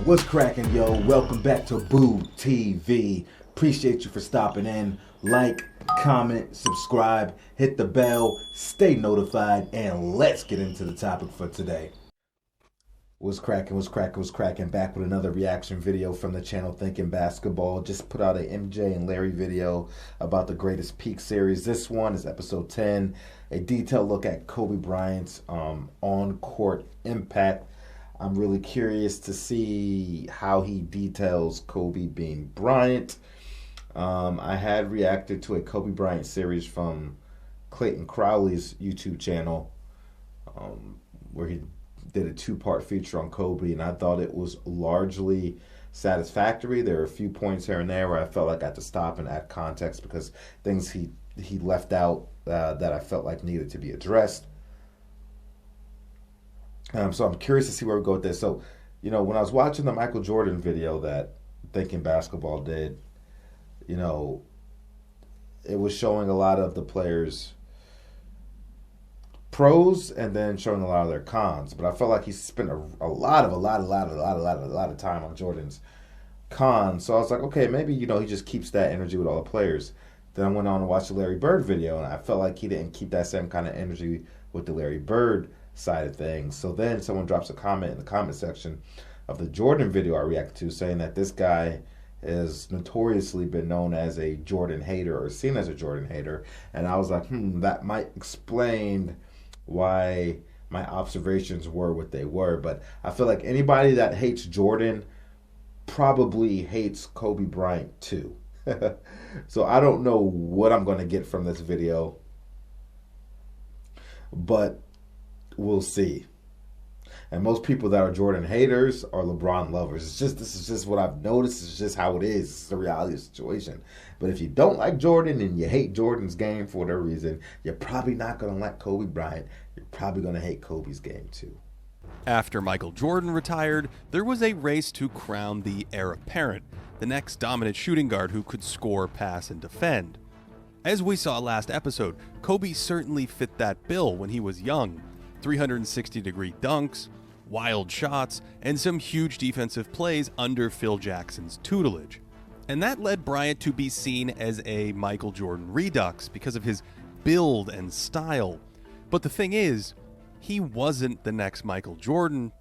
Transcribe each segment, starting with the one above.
What's cracking, yo? Welcome back to Boo TV. Appreciate you for stopping in. Like, comment, subscribe, hit the bell, stay notified, and let's get into the topic for today. What's cracking? Back with another reaction video from the channel Thinking Basketball. Just put out a MJ and Larry video about the greatest peak series. This one is episode 10, a detailed look at Kobe Bryant's on-court impact. I'm really curious to see how he details Kobe being Bryant. I had reacted to a Kobe Bryant series from Clayton Crowley's YouTube channel where he did a two-part feature on Kobe, and I thought it was largely satisfactory. There are a few points here and there where I felt like I had to stop and add context because things he left out that I felt like needed to be addressed. So I'm curious to see where we go with this. So, you know, when I was watching the Michael Jordan video that Thinking Basketball did, you know, it was showing a lot of the players' pros and then showing a lot of their cons. But I felt like he spent a lot of time on Jordan's cons. So I was like, okay, maybe, you know, he just keeps that energy with all the players. Then I went on to watch the Larry Bird video, and I felt like he didn't keep that same kind of energy with the Larry Bird side of things. So then someone drops a comment in the comment section of the Jordan video I reacted to saying that this guy has notoriously been known as a Jordan hater or seen as a Jordan hater. And I was like, that might explain why my observations were what they were. But I feel like anybody that hates Jordan probably hates Kobe Bryant too. So I don't know what I'm going to get from this video, but we'll see. And most people that are Jordan haters are LeBron lovers. This is just what I've noticed. It's just how it is. It's the reality of the situation. But if you don't like Jordan and you hate Jordan's game for whatever reason, you're probably not going to like Kobe Bryant. You're probably going to hate Kobe's game too. After Michael Jordan retired, there was a race to crown the heir apparent, the next dominant shooting guard who could score, pass, and defend. As we saw last episode, Kobe certainly fit that bill when he was young. 360-degree dunks, wild shots, and some huge defensive plays under Phil Jackson's tutelage. And that led Bryant to be seen as a Michael Jordan redux because of his build and style. But the thing is, he wasn't the next Michael Jordan.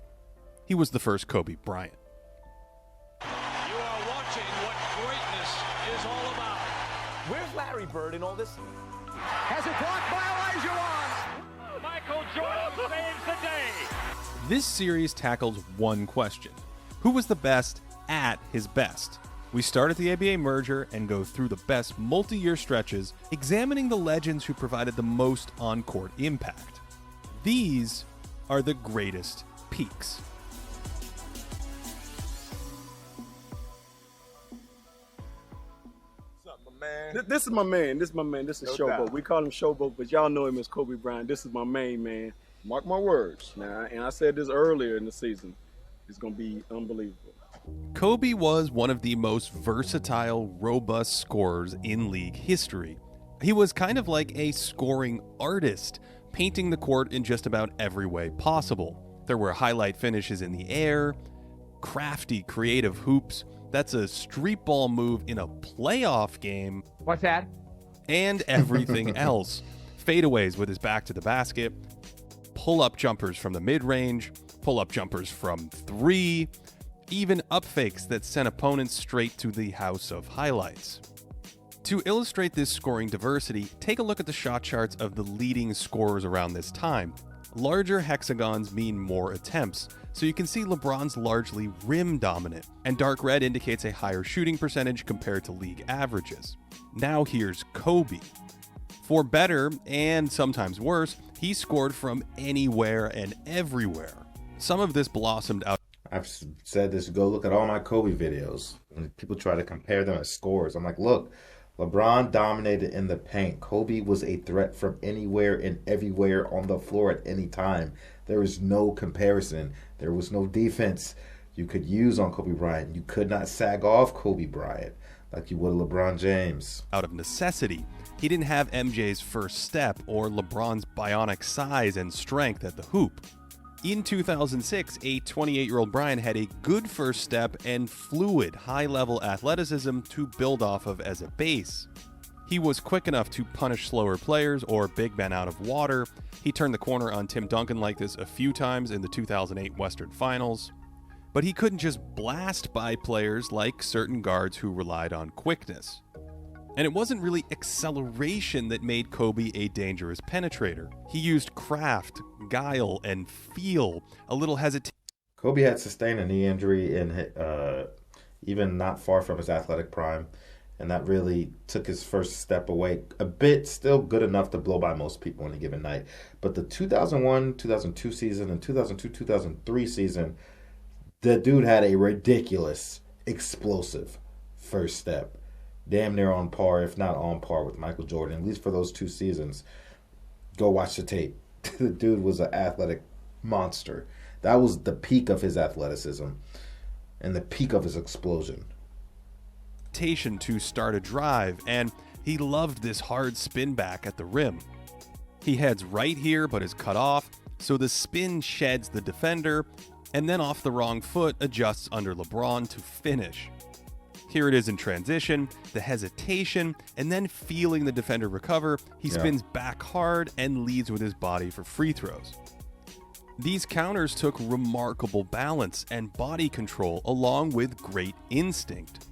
He was the first Kobe Bryant. You are watching what greatness is all about. Where's Larry Bird in all this? Has it blocked by Elijah? Michael Jordan saves the day. This series tackles one question: who was the best at his best? We start at the ABA merger and go through the best multi-year stretches, examining the legends who provided the most on-court impact. These are the greatest peaks. This is my man. This is Showboat. We call him Showboat, but y'all know him as Kobe Bryant. This is my main man. Mark my words. Now, and I said this earlier in the season. It's going to be unbelievable. Kobe was one of the most versatile, robust scorers in league history. He was kind of like a scoring artist, painting the court in just about every way possible. There were highlight finishes in the air, crafty, creative hoops. That's a street ball move in a playoff game. What's that? And everything else. Fadeaways with his back to the basket, pull-up jumpers from the mid-range, pull-up jumpers from three, even up fakes that sent opponents straight to the house of highlights. To illustrate this scoring diversity, take a look at the shot charts of the leading scorers around this time. Larger hexagons mean more attempts, so you can see LeBron's largely rim dominant, and dark red indicates a higher shooting percentage compared to league averages. Now here's Kobe. For better, and sometimes worse, he scored from anywhere and everywhere. Some of this blossomed out. I've said this, go look at all my Kobe videos. When people try to compare them as scores, I'm like, look, LeBron dominated in the paint. Kobe was a threat from anywhere and everywhere on the floor at any time. There was no comparison. There was no defense you could use on Kobe Bryant. You could not sag off Kobe Bryant like you would LeBron James. Out of necessity. He didn't have MJ's first step or LeBron's bionic size and strength at the hoop. In 2006, a 28-year-old Bryant had a good first step and fluid, high-level athleticism to build off of as a base. He was quick enough to punish slower players or big men out of water. He turned the corner on Tim Duncan like this a few times in the 2008 Western Finals. But he couldn't just blast by players like certain guards who relied on quickness. And it wasn't really acceleration that made Kobe a dangerous penetrator. He used craft, guile, and feel, a little hesitation. Kobe had sustained a knee injury in even not far from his athletic prime, and that really took his first step away a bit, still good enough to blow by most people on a given night. But the 2001-2002 season and 2002-2003 season, the dude had a ridiculous, explosive first step. Damn near on par, if not on par with Michael Jordan, at least for those 2 seasons. Go watch the tape. The dude was an athletic monster. That was the peak of his athleticism and the peak of his explosion. To start a drive, and he loved this hard spin back at the rim. He heads right here but is cut off, so the spin sheds the defender, and then off the wrong foot adjusts under LeBron to finish. Here it is in transition, the hesitation, and then feeling the defender recover, he spins back hard and leads with his body for free throws. These counters took remarkable balance and body control along with great instinct.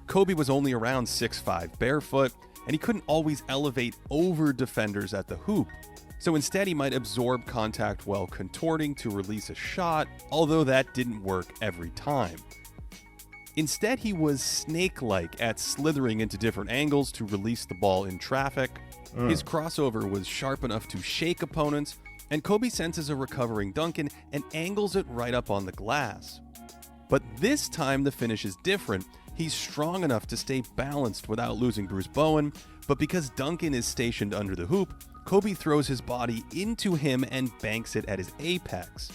Kobe was only around 6'5" barefoot, and he couldn't always elevate over defenders at the hoop. So instead he might absorb contact while contorting to release a shot, although that didn't work every time. Instead, he was snake-like at slithering into different angles to release the ball in traffic. His crossover was sharp enough to shake opponents, and Kobe senses a recovering Duncan and angles it right up on the glass. But this time the finish is different. He's strong enough to stay balanced without losing Bruce Bowen, but because Duncan is stationed under the hoop, Kobe throws his body into him and banks it at his apex.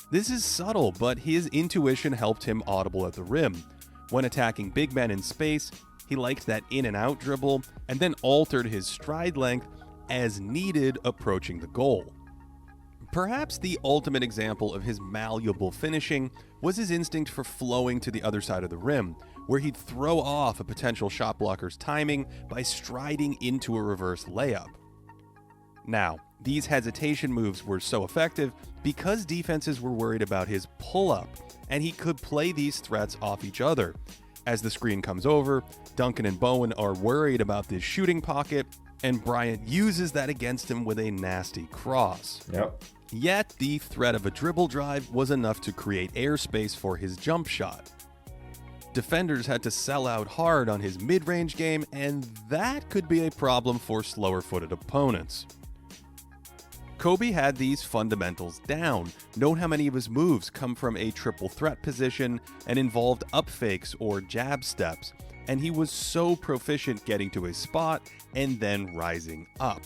This is subtle, but his intuition helped him audible at the rim. When attacking big men in space, he liked that in and out dribble and then altered his stride length as needed approaching the goal. Perhaps the ultimate example of his malleable finishing was his instinct for flowing to the other side of the rim, where he'd throw off a potential shot blocker's timing by striding into a reverse layup. Now, these hesitation moves were so effective because defenses were worried about his pull-up, and he could play these threats off each other. As the screen comes over, Duncan and Bowen are worried about this shooting pocket, and Bryant uses that against him with a nasty cross. Yet, the threat of a dribble drive was enough to create airspace for his jump shot. Defenders had to sell out hard on his mid-range game, and that could be a problem for slower-footed opponents. Kobe had these fundamentals down. Note how many of his moves come from a triple threat position and involved up fakes or jab steps, and he was so proficient getting to his spot and then rising up.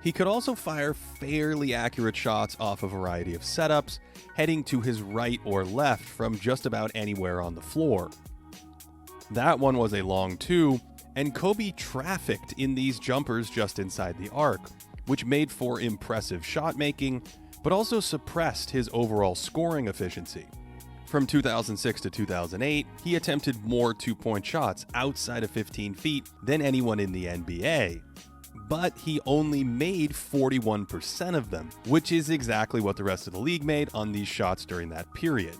He could also fire fairly accurate shots off a variety of setups, heading to his right or left from just about anywhere on the floor. That one was a long 2, and Kobe trafficked in these jumpers just inside the arc, which made for impressive shot making, but also suppressed his overall scoring efficiency. From 2006 to 2008, he attempted more two-point shots outside of 15 feet than anyone in the NBA, but he only made 41% of them, which is exactly what the rest of the league made on these shots during that period.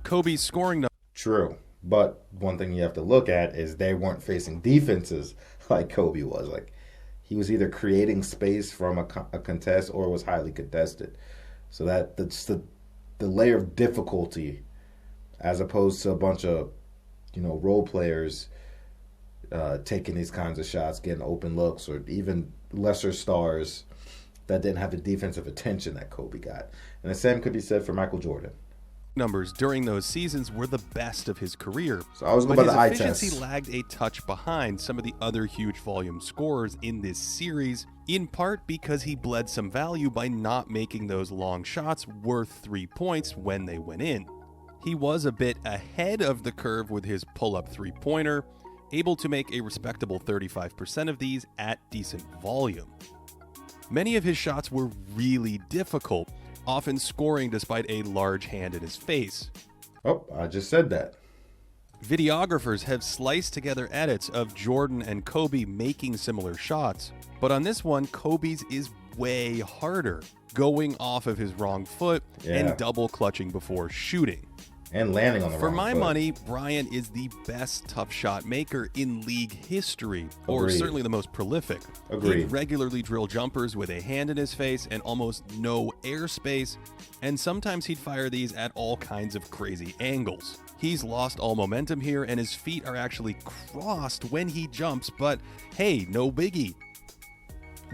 Kobe's scoring numbers. True, but one thing you have to look at is they weren't facing defenses like Kobe was. Like, he was either creating space from a contest or was highly contested. So that's the layer of difficulty, as opposed to a bunch of, role players taking these kinds of shots, getting open looks, or even lesser stars that didn't have the defensive attention that Kobe got. And the same could be said for Michael Jordan. Numbers during those seasons were the best of his career. So I was going by the eye test. His efficiency lagged a touch behind some of the other huge volume scorers in this series, in part because he bled some value by not making those long shots worth 3 points when they went in. He was a bit ahead of the curve with his pull-up three-pointer, able to make a respectable 35% of these at decent volume. Many of his shots were really difficult, often scoring despite a large hand in his face. Oh, I just said that. Videographers have sliced together edits of Jordan and Kobe making similar shots, but on this one, Kobe's is way harder, going off of his wrong foot and double clutching before shooting. And landing on the For wrong my foot. money, Bryant is the best tough shot maker in league history, or Agreed. certainly the most prolific. Agreed. He'd regularly drill jumpers with a hand in his face and almost no airspace, and sometimes he'd fire these at all kinds of crazy angles. He's lost all momentum here, and his feet are actually crossed when he jumps, but hey, no biggie.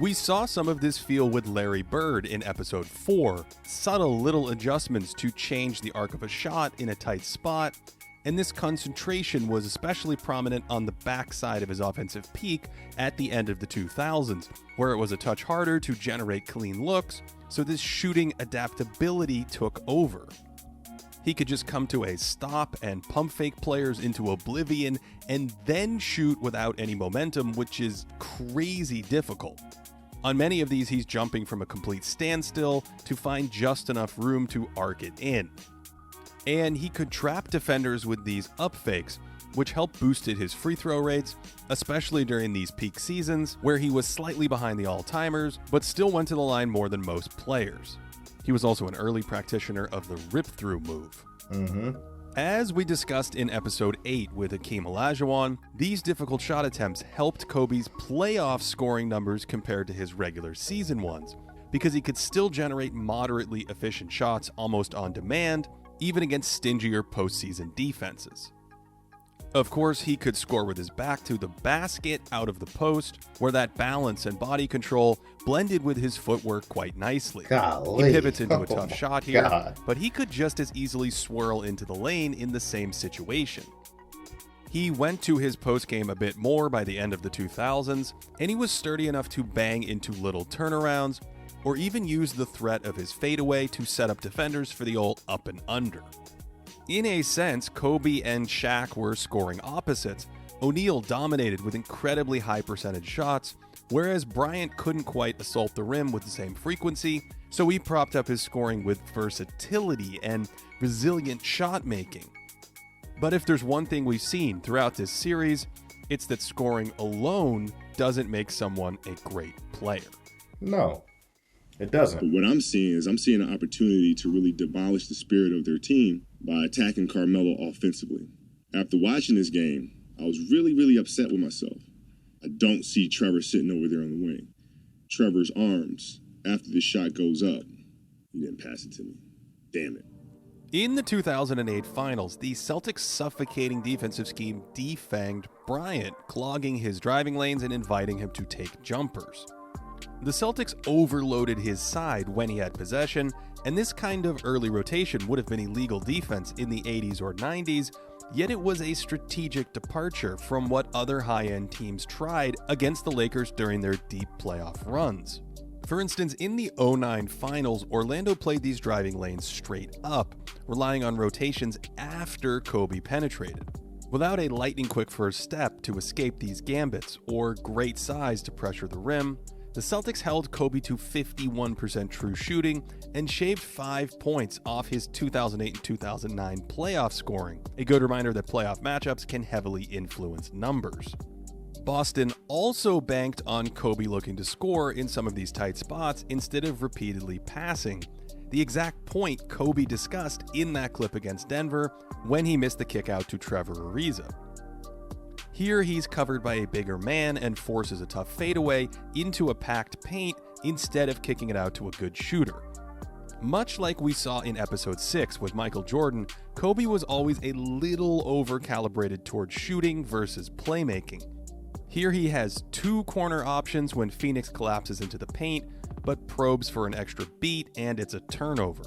We saw some of this feel with Larry Bird in episode 4, subtle little adjustments to change the arc of a shot in a tight spot, and this concentration was especially prominent on the backside of his offensive peak at the end of the 2000s, where it was a touch harder to generate clean looks, so this shooting adaptability took over. He could just come to a stop and pump fake players into oblivion and then shoot without any momentum, which is crazy difficult. On many of these, he's jumping from a complete standstill to find just enough room to arc it in. And he could trap defenders with these up fakes, which helped boosted his free throw rates, especially during these peak seasons where he was slightly behind the all-timers, but still went to the line more than most players. He was also an early practitioner of the rip-through move. As we discussed in episode 8 with Hakeem Olajuwon, these difficult shot attempts helped Kobe's playoff scoring numbers compared to his regular season ones, because he could still generate moderately efficient shots almost on demand, even against stingier postseason defenses. Of course, he could score with his back to the basket out of the post, where that balance and body control blended with his footwork quite nicely. Golly. He pivots into a tough shot here, God. but he could just as easily swirl into the lane in the same situation. He went to his post game a bit more by the end of the 2000s, and he was sturdy enough to bang into little turnarounds, or even use the threat of his fadeaway to set up defenders for the old up and under. In a sense, Kobe and Shaq were scoring opposites. O'Neal dominated with incredibly high percentage shots, whereas Bryant couldn't quite assault the rim with the same frequency, so he propped up his scoring with versatility and resilient shot making. But if there's one thing we've seen throughout this series, it's that scoring alone doesn't make someone a great player. No, it doesn't. But what I'm seeing is an opportunity to really demolish the spirit of their team by attacking Carmelo offensively. After watching this game, I was really, really upset with myself. I don't see Trevor sitting over there on the wing. Trevor's arms, after the shot goes up, he didn't pass it to me. Damn it. In the 2008 finals, the Celtics' suffocating defensive scheme defanged Bryant, clogging his driving lanes and inviting him to take jumpers. The Celtics overloaded his side when he had possession, and this kind of early rotation would have been illegal defense in the 80s or 90s, yet it was a strategic departure from what other high-end teams tried against the Lakers during their deep playoff runs. For instance, in the 2009 finals, Orlando played these driving lanes straight up, relying on rotations after Kobe penetrated. Without a lightning-quick first step to escape these gambits, or great size to pressure the rim, the Celtics held Kobe to 51% true shooting and shaved 5 points off his 2008 and 2009 playoff scoring, a good reminder that playoff matchups can heavily influence numbers. Boston also banked on Kobe looking to score in some of these tight spots instead of repeatedly passing, the exact point Kobe discussed in that clip against Denver when he missed the kick out to Trevor Ariza. Here he's covered by a bigger man and forces a tough fadeaway into a packed paint instead of kicking it out to a good shooter. Much like we saw in episode 6 with Michael Jordan, Kobe was always a little over-calibrated towards shooting versus playmaking. Here he has 2 corner options when Phoenix collapses into the paint, but probes for an extra beat and it's a turnover.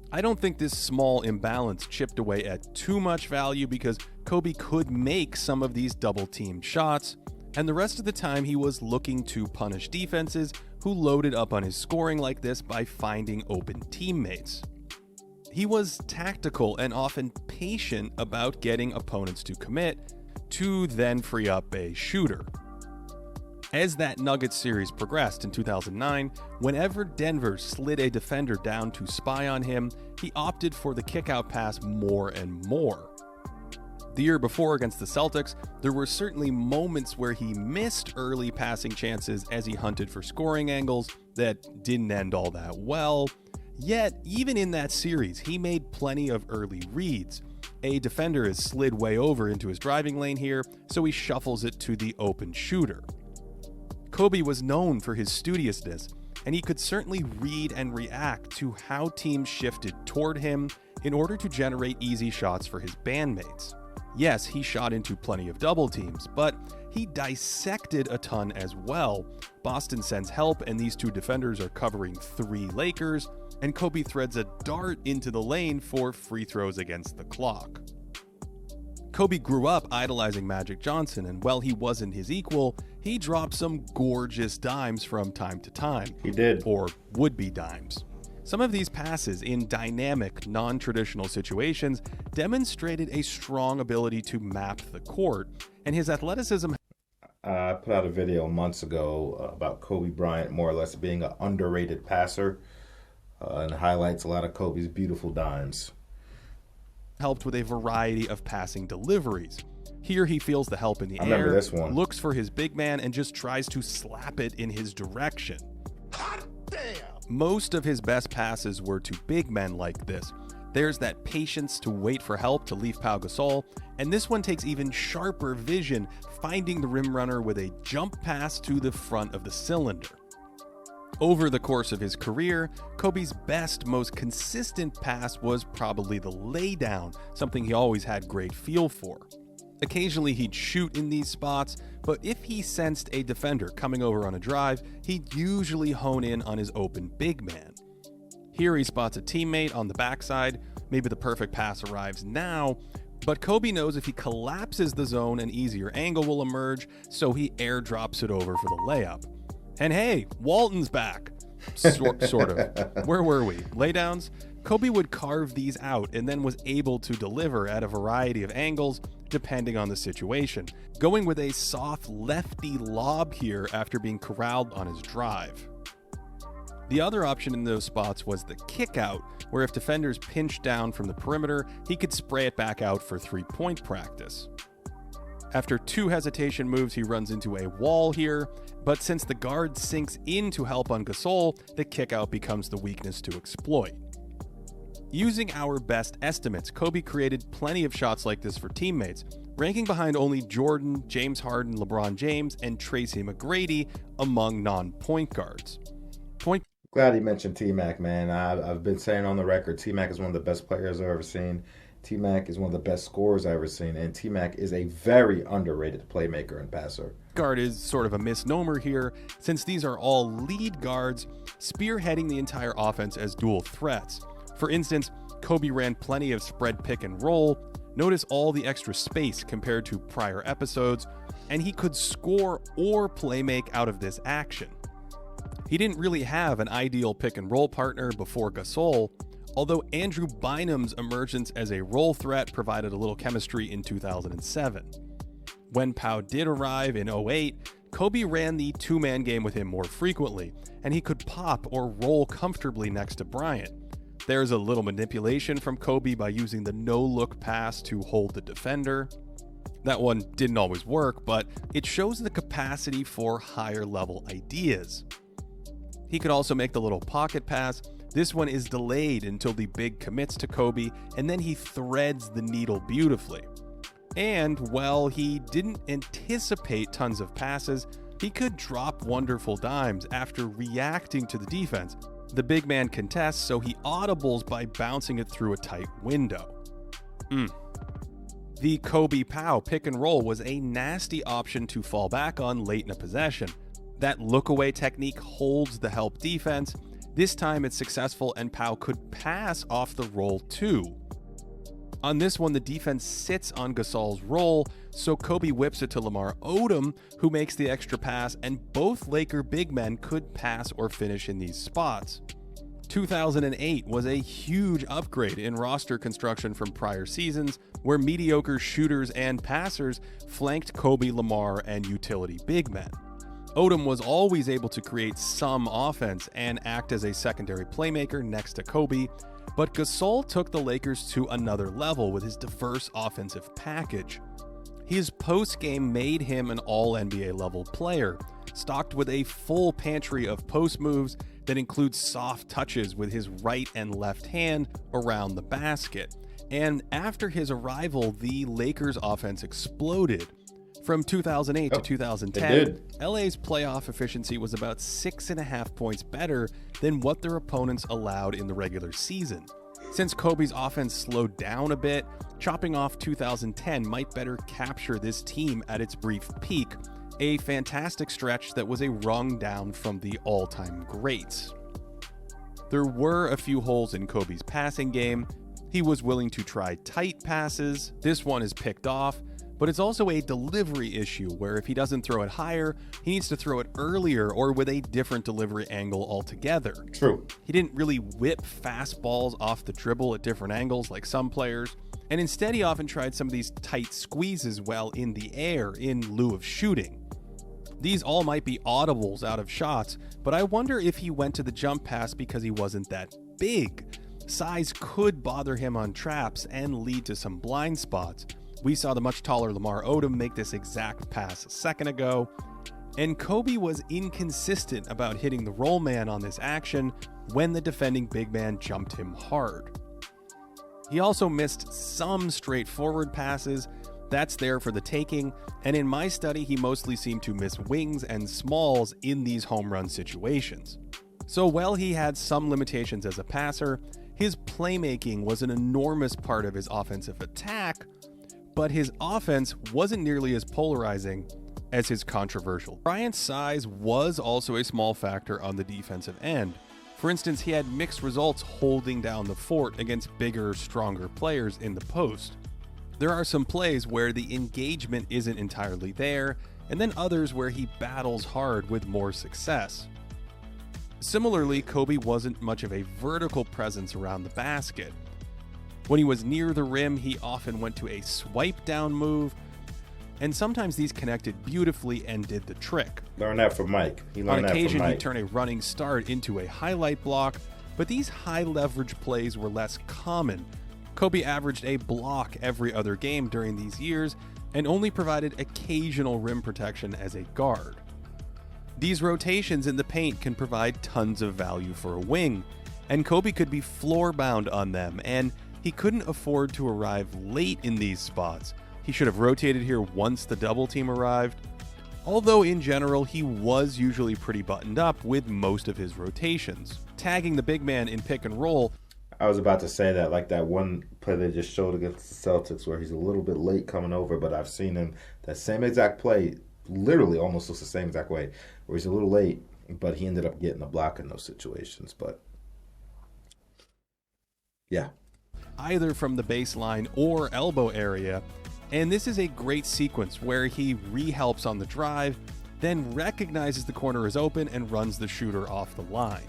I don't think this small imbalance chipped away at too much value because Kobe could make some of these double-teamed shots, and the rest of the time he was looking to punish defenses who loaded up on his scoring like this by finding open teammates. He was tactical and often patient about getting opponents to commit, to then free up a shooter. As that Nuggets series progressed in 2009, whenever Denver slid a defender down to spy on him, he opted for the kickout pass more and more. The year before against the Celtics, there were certainly moments where he missed early passing chances as he hunted for scoring angles that didn't end all that well. Yet, even in that series, he made plenty of early reads. A defender is slid way over into his driving lane here, so he shuffles it to the open shooter. Kobe was known for his studiousness, and he could certainly read and react to how teams shifted toward him in order to generate easy shots for his bandmates. Yes, he shot into plenty of double teams, but he dissected a ton as well. Boston sends help, and these two defenders are covering 3 Lakers, and Kobe threads a dart into the lane for free throws against the clock. Kobe grew up idolizing Magic Johnson, and while he wasn't his equal, he dropped some gorgeous dimes from time to time. He did. Or would-be dimes. Some of these passes in dynamic, non-traditional situations demonstrated a strong ability to map the court, and his athleticism. I put out a video months ago about Kobe Bryant more or less being an underrated passer, and highlights a lot of Kobe's beautiful dimes. Helped with a variety of passing deliveries. Here he feels the help in the air, this one. looks for his big man, and just tries to slap it in his direction. Most of his best passes were to big men like this. There's that patience to wait for help to leave Pau Gasol, and this one takes even sharper vision, finding the rim runner with a jump pass to the front of the cylinder. Over the course of his career, Kobe's best, most consistent pass was probably the laydown, something he always had great feel for. Occasionally he'd shoot in these spots, but if he sensed a defender coming over on a drive, he'd usually hone in on his open big man. Here he spots a teammate on the backside, maybe the perfect pass arrives now, but Kobe knows if he collapses the zone, an easier angle will emerge, so he airdrops it over for the layup. And hey, Walton's back. Sort of. Where were we? Laydowns? Kobe would carve these out and then was able to deliver at a variety of angles depending on the situation, going with a soft lefty lob here after being corralled on his drive. The other option in those spots was the kick out, where if defenders pinched down from the perimeter, he could spray it back out for 3-point practice. After 2 hesitation moves, he runs into a wall here, but since the guard sinks in to help on Gasol, the kickout becomes the weakness to exploit. Using our best estimates, Kobe created plenty of shots like this for teammates, ranking behind only Jordan, James Harden, LeBron James, and Tracy McGrady among non-point guards. Glad he mentioned T-Mac, man. I've been saying on the record, T-Mac is one of the best players I've ever seen. T-Mac is one of the best scorers I've ever seen, and T-Mac is a very underrated playmaker and passer. Guard is sort of a misnomer here, since these are all lead guards spearheading the entire offense as dual threats. For instance, Kobe ran plenty of spread pick and roll. Notice all the extra space compared to prior episodes, and he could score or playmake out of this action. He didn't really have an ideal pick and roll partner before Gasol, although Andrew Bynum's emergence as a role threat provided a little chemistry in 2007. When Pau did arrive in 2008, Kobe ran the 2-man game with him more frequently, and he could pop or roll comfortably next to Bryant. There's a little manipulation from Kobe by using the no-look pass to hold the defender. That one didn't always work, but it shows the capacity for higher-level ideas. He could also make the little pocket pass. This one is delayed until the big commits to Kobe, and then he threads the needle beautifully. And while he didn't anticipate tons of passes, he could drop wonderful dimes after reacting to the defense. The big man contests, so he audibles by bouncing it through a tight window. The Kobe Pau pick and roll was a nasty option to fall back on late in a possession. That look-away technique holds the help defense. This time it's successful, and Pau could pass off the roll too. On this one, the defense sits on Gasol's roll, so Kobe whips it to Lamar Odom, who makes the extra pass, and both Laker big men could pass or finish in these spots. 2008 was a huge upgrade in roster construction from prior seasons, where mediocre shooters and passers flanked Kobe, Lamar, and utility big men. Odom was always able to create some offense and act as a secondary playmaker next to Kobe, but Gasol took the Lakers to another level with his diverse offensive package. His post-game made him an all-NBA level player, stocked with a full pantry of post moves that includes soft touches with his right and left hand around the basket. And after his arrival, the Lakers offense exploded. From 2008 to 2010, LA's playoff efficiency was about 6.5 points better than what their opponents allowed in the regular season. Since Kobe's offense slowed down a bit, chopping off 2010 might better capture this team at its brief peak, a fantastic stretch that was a rung down from the all-time greats. There were a few holes in Kobe's passing game. He was willing to try tight passes. This one is picked off, but it's also a delivery issue where if he doesn't throw it higher, he needs to throw it earlier or with a different delivery angle altogether. True. He didn't really whip fastballs off the dribble at different angles like some players, and instead he often tried some of these tight squeezes while in the air in lieu of shooting. These all might be audibles out of shots, but I wonder if he went to the jump pass because he wasn't that big. Size could bother him on traps and lead to some blind spots. We saw the much taller Lamar Odom make this exact pass a second ago, and Kobe was inconsistent about hitting the roll man on this action when the defending big man jumped him hard. He also missed some straightforward passes. That's there for the taking, and in my study, he mostly seemed to miss wings and smalls in these home run situations. So while he had some limitations as a passer, his playmaking was an enormous part of his offensive attack, but his offense wasn't nearly as polarizing as his controversial. Bryant's size was also a small factor on the defensive end. For instance, he had mixed results holding down the fort against bigger, stronger players in the post. There are some plays where the engagement isn't entirely there, and then others where he battles hard with more success. Similarly, Kobe wasn't much of a vertical presence around the basket. When he was near the rim, he often went to a swipe down move, and sometimes these connected beautifully and did the trick. Learn that from Mike. On occasion, he'd turn a running start into a highlight block, but these high leverage plays were less common. Kobe averaged a block every other game during these years and only provided occasional rim protection as a guard. These rotations in the paint can provide tons of value for a wing, and Kobe could be floor bound on them, and he couldn't afford to arrive late in these spots. He should have rotated here once the double team arrived, although in general he was usually pretty buttoned up with most of his rotations. Tagging the big man in pick and roll. I was about to say that, like that one play they just showed against the Celtics where he's a little bit late coming over, but I've seen him, that same exact play, literally almost looks the same exact way, where he's a little late, but he ended up getting a block in those situations. But yeah. Either from the baseline or elbow area, and this is a great sequence where he re-helps on the drive, then recognizes the corner is open and runs the shooter off the line.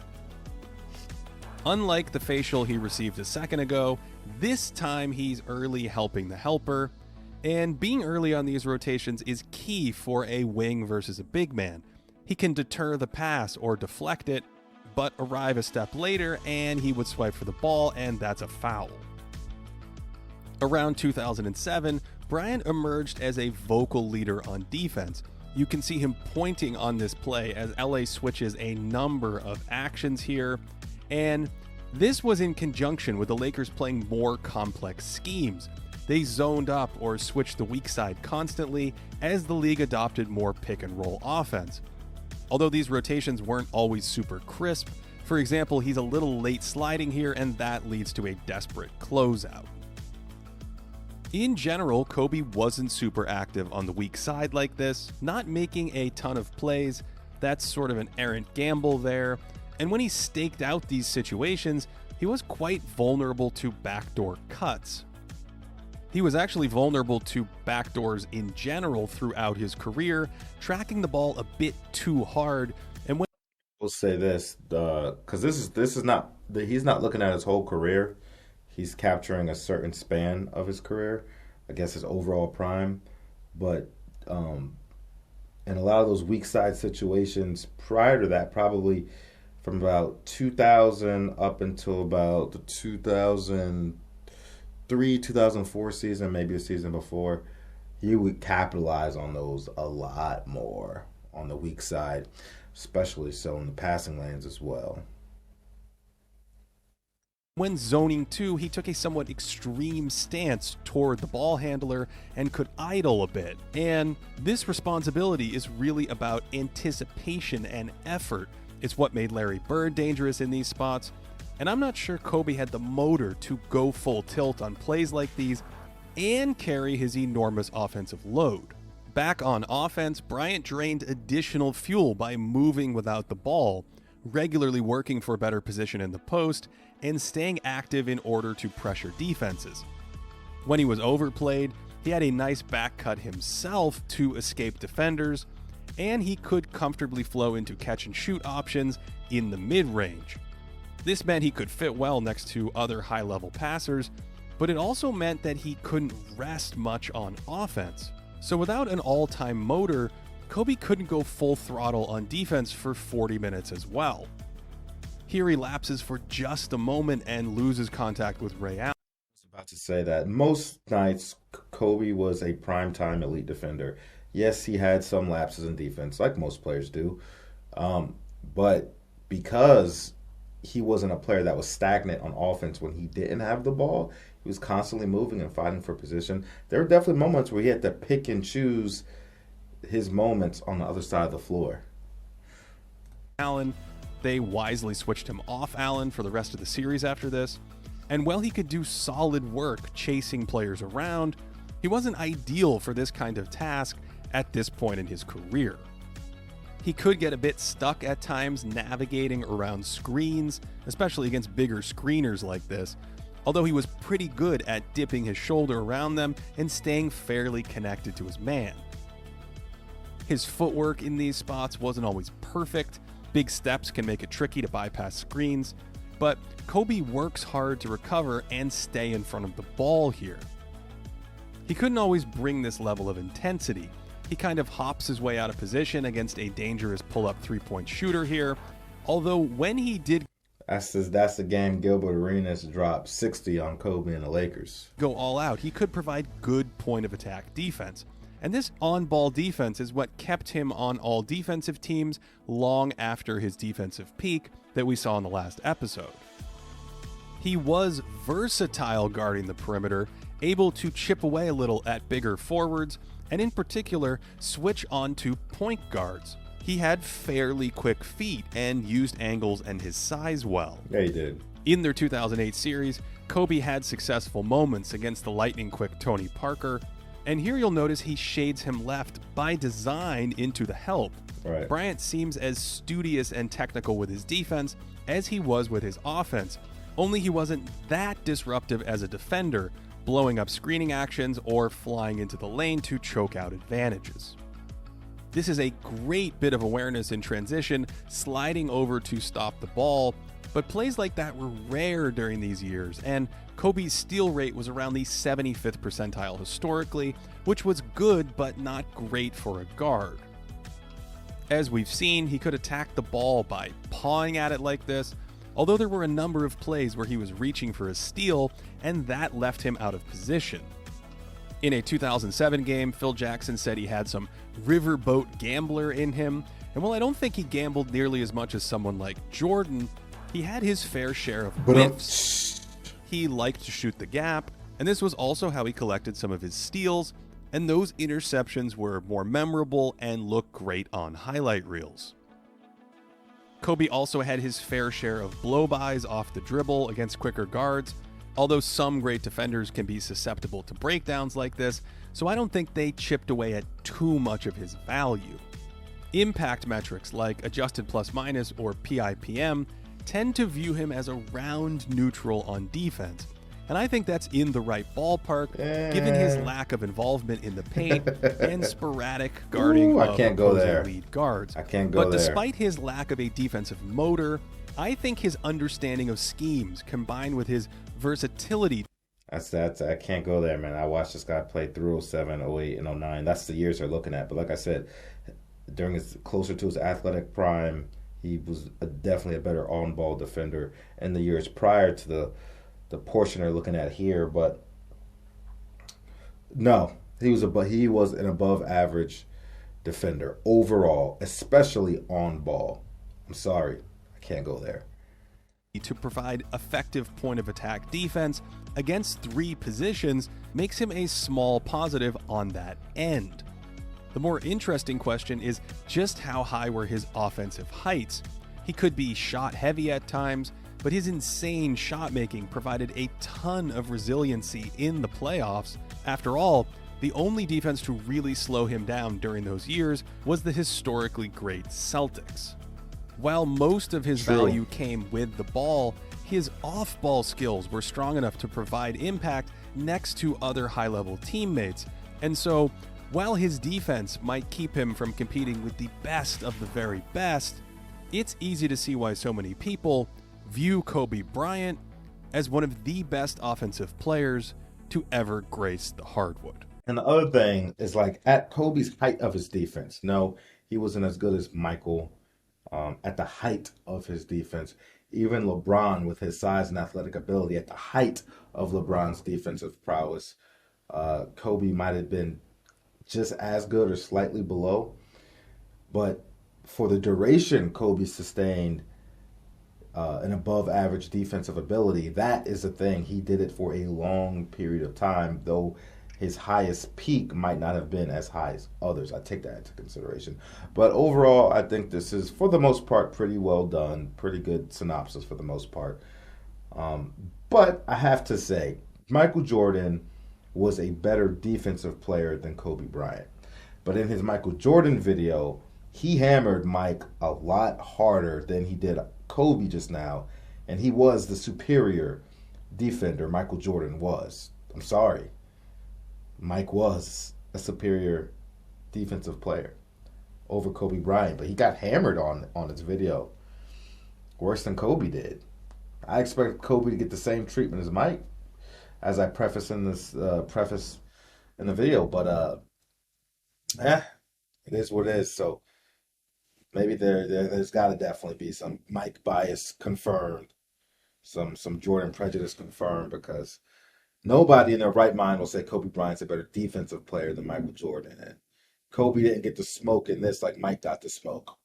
Unlike the facial he received a second ago, this time he's early helping the helper, and being early on these rotations is key for a wing versus a big man. He can deter the pass or deflect it, but arrive a step later and he would swipe for the ball, and that's a foul. Around 2007, Bryant emerged as a vocal leader on defense. You can see him pointing on this play as LA switches a number of actions here, and this was in conjunction with the Lakers playing more complex schemes. They zoned up or switched the weak side constantly as the league adopted more pick and roll offense. Although these rotations weren't always super crisp, for example, he's a little late sliding here and that leads to a desperate closeout. In general, Kobe wasn't super active on the weak side like this, not making a ton of plays. That's sort of an errant gamble there. And when he staked out these situations, he was quite vulnerable to backdoor cuts. He was actually vulnerable to backdoors in general throughout his career, tracking the ball a bit too hard. And when We'll say this, because this is not, he's not looking at his whole career. He's capturing a certain span of his career, I guess his overall prime. But And a lot of those weak side situations prior to that, probably from about 2000 up until about the 2003, 2004 season, maybe a season before, he would capitalize on those a lot more on the weak side, especially so in the passing lanes as well. When zoning 2, he took a somewhat extreme stance toward the ball handler and could idle a bit. And this responsibility is really about anticipation and effort. It's what made Larry Bird dangerous in these spots. And I'm not sure Kobe had the motor to go full tilt on plays like these and carry his enormous offensive load. Back on offense, Bryant drained additional fuel by moving without the ball, regularly working for a better position in the post, and staying active in order to pressure defenses. When he was overplayed, he had a nice back cut himself to escape defenders, and he could comfortably flow into catch and shoot options in the mid-range. This meant he could fit well next to other high-level passers, but it also meant that he couldn't rest much on offense. So without an all-time motor, Kobe couldn't go full throttle on defense for 40 minutes as well. Here he lapses for just a moment and loses contact with Ray Allen. I was about to say that most nights Kobe was a primetime elite defender. Yes, he had some lapses in defense, like most players do, but because he wasn't a player that was stagnant on offense when he didn't have the ball, he was constantly moving and fighting for position. There were definitely moments where he had to pick and choose his moments on the other side of the floor. Allen, they wisely switched him off Allen for the rest of the series after this, and while he could do solid work chasing players around, he wasn't ideal for this kind of task at this point in his career. He could get a bit stuck at times navigating around screens, especially against bigger screeners like this, although he was pretty good at dipping his shoulder around them and staying fairly connected to his man. His footwork in these spots wasn't always perfect. Big steps can make it tricky to bypass screens, but Kobe works hard to recover and stay in front of the ball here. He couldn't always bring this level of intensity. He kind of hops his way out of position against a dangerous pull-up three-point shooter here, although when he did That's the game Gilbert Arenas dropped 60 on Kobe and the Lakers. Go all out, he could provide good point-of-attack defense. And this on-ball defense is what kept him on all defensive teams long after his defensive peak that we saw in the last episode. He was versatile guarding the perimeter, able to chip away a little at bigger forwards, and in particular, switch on to point guards. He had fairly quick feet and used angles and his size well. Yeah, he did. In their 2008 series, Kobe had successful moments against the lightning-quick Tony Parker, and here you'll notice he shades him left by design into the help. Right. Bryant seems as studious and technical with his defense as he was with his offense, only he wasn't that disruptive as a defender, blowing up screening actions or flying into the lane to choke out advantages. This is a great bit of awareness in transition, sliding over to stop the ball, but plays like that were rare during these years, and Kobe's steal rate was around the 75th percentile historically, which was good but not great for a guard. As we've seen, he could attack the ball by pawing at it like this, although there were a number of plays where he was reaching for a steal, and that left him out of position. In a 2007 game, Phil Jackson said he had some riverboat gambler in him, and while I don't think he gambled nearly as much as someone like Jordan, he had his fair share of whiffs. He liked to shoot the gap, and this was also how he collected some of his steals, and those interceptions were more memorable and look great on highlight reels. Kobe also had his fair share of blow-bys off the dribble against quicker guards, although some great defenders can be susceptible to breakdowns like this, so I don't think they chipped away at too much of his value. Impact metrics like adjusted plus-minus or PIPM tend to view him as around neutral on defense, and I think that's in the right ballpark given his lack of involvement in the paint and sporadic guarding of opposing lead guards. But despite his lack of a defensive motor, I think his understanding of schemes combined with his versatility. I can't go there, man. I watched this guy play through 07, 08, and 09. That's the years they're looking at. But like I said, during his closer to his athletic prime, he was definitely a better on-ball defender in the years prior to the portion they're looking at here. But no, he was an above average defender overall, especially on ball. I'm sorry, I can't go there. To provide effective point of attack defense against 3 positions makes him a small positive on that end. The more interesting question is just how high were his offensive heights? He could be shot heavy at times, but his insane shot making provided a ton of resiliency in the playoffs. After all, the only defense to really slow him down during those years was the historically great Celtics. While most of his value came with the ball, his off-ball skills were strong enough to provide impact next to other high-level teammates. And so, while his defense might keep him from competing with the best of the very best, it's easy to see why so many people view Kobe Bryant as one of the best offensive players to ever grace the hardwood. And the other thing is, like, at Kobe's height of his defense, no, he wasn't as good as Michael at the height of his defense. Even LeBron, with his size and athletic ability, at the height of LeBron's defensive prowess, Kobe might have been just as good or slightly below. But for the duration Kobe sustained an above average defensive ability, that is the thing. He did it for a long period of time, though his highest peak might not have been as high as others. I take that into consideration. But overall, I think this is, for the most part, pretty well done. Pretty good synopsis for the most part. But I have to say, Michael Jordan was a better defensive player than Kobe Bryant. But in his Michael Jordan video, he hammered Mike a lot harder than he did Kobe just now. And he was the superior defender, Michael Jordan was. I'm sorry. Mike was a superior defensive player over Kobe Bryant, but he got hammered on his video worse than Kobe did. I expect Kobe to get the same treatment as Mike, as I preface in this preface in the video, but it is what it is. So maybe there's got to definitely be some Mike bias confirmed, some Jordan prejudice confirmed, because nobody in their right mind will say Kobe Bryant's a better defensive player than Michael Jordan. And Kobe didn't get the smoke in this like Mike got the smoke.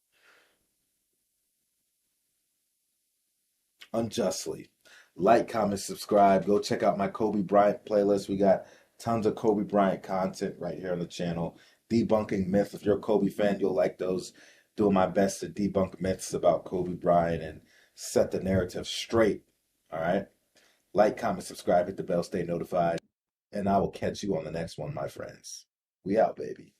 Unjustly. Like, comment, subscribe. Go check out my Kobe Bryant playlist. We got tons of Kobe Bryant content right here on the channel. Debunking myths. If you're a Kobe fan, you'll like those. Doing my best to debunk myths about Kobe Bryant and set the narrative straight. All right? Like, comment, subscribe, hit the bell, stay notified, and I will catch you on the next one, my friends. We out, baby.